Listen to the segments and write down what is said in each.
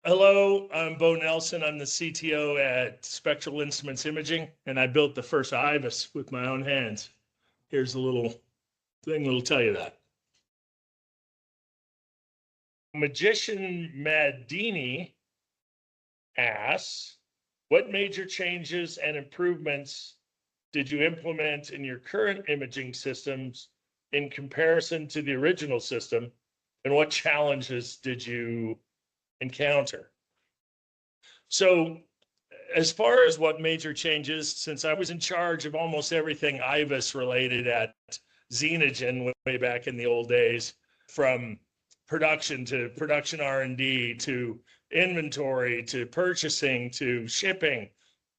Hello, I'm Bo Nelson. I'm the CTO at Spectral Instruments Imaging, and I built the first IVIS with my own hands. Here's a little thing that'll tell you that. Magician Madini asks, what major changes and improvements did you implement in your current imaging systems in comparison to the original system, and what challenges did you encounter? So as far as what major changes, since I was in charge of almost everything IVIS related at Xenogen way back in the old days, from production to production R&D to inventory to purchasing to shipping,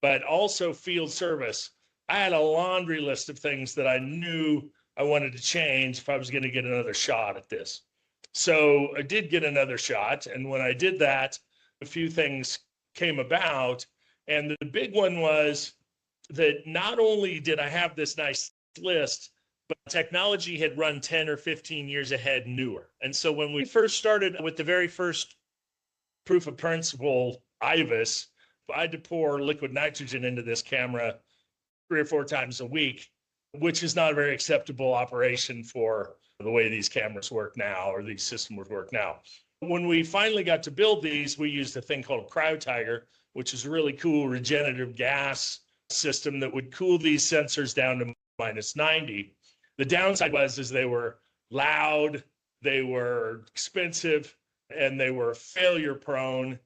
but also field service, I had a laundry list of things that I knew I wanted to change if I was going to get another shot at this. So I did get another shot, and when I did that, a few things came about. And the big one was that not only did I have this nice list, but technology had run 10 or 15 years ahead newer. And so when we first started with the very first proof of principle IVIS, I had to pour liquid nitrogen into this camera 3 or 4 times a week, which is not a very acceptable operation for the way these cameras work now, or these systems work now. When we finally got to build these, we used a thing called CryoTiger, which is a really cool regenerative gas system that would cool these sensors down to -90. The downside was they were loud, they were expensive, and they were failure prone,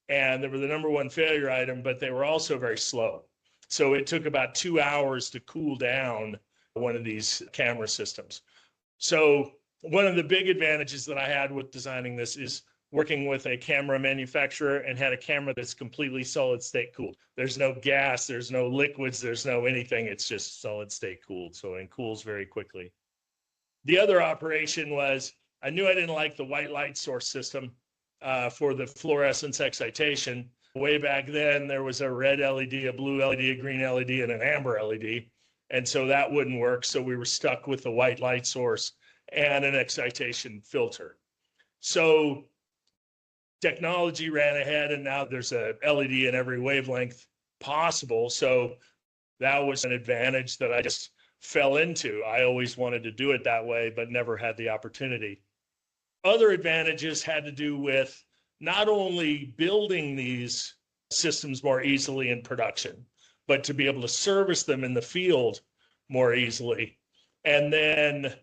and they were the #1 failure item, but they were also very slow. So it took about 2 hours to cool down one of these camera systems. So one of the big advantages that I had with designing this is working with a camera manufacturer and had a camera that's completely solid state cooled. There's no gas, there's no liquids, there's no anything. It's just solid state cooled. So it cools very quickly. The other operation was I knew I didn't like the white light source system for the fluorescence excitation. Way back then, there was a red LED, a blue LED, a green LED, and an amber LED. And so that wouldn't work. So we were stuck with the white light source and an excitation filter. So technology ran ahead, and now there's a LED in every wavelength possible. So that was an advantage that I just fell into. I always wanted to do it that way, but never had the opportunity. Other advantages had to do with not only building these systems more easily in production, but to be able to service them in the field more easily, and then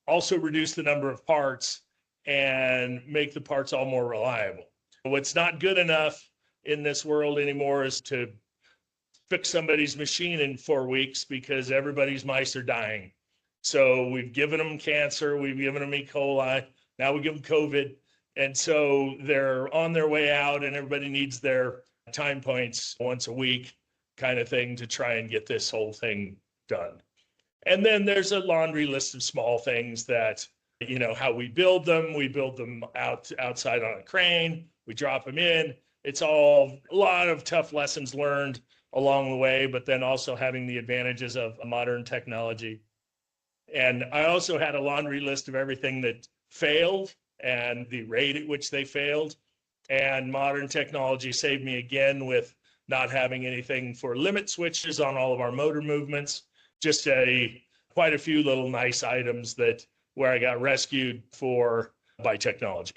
also reduce the number of parts and make the parts all more reliable. What's not good enough in this world anymore is to fix somebody's machine in 4 weeks because everybody's mice are dying. So we've given them cancer, we've given them E. coli, now we give them COVID. And so they're on their way out, and everybody needs their time points once a week kind of thing to try and get this whole thing done. And then there's a laundry list of small things that, how we build them outside on a crane, we drop them in. It's all a lot of tough lessons learned along the way, but then also having the advantages of modern technology. And I also had a laundry list of everything that failed and the rate at which they failed. And modern technology saved me again with not having anything for limit switches on all of our motor movements, just quite a few little nice items where I got rescued by technology.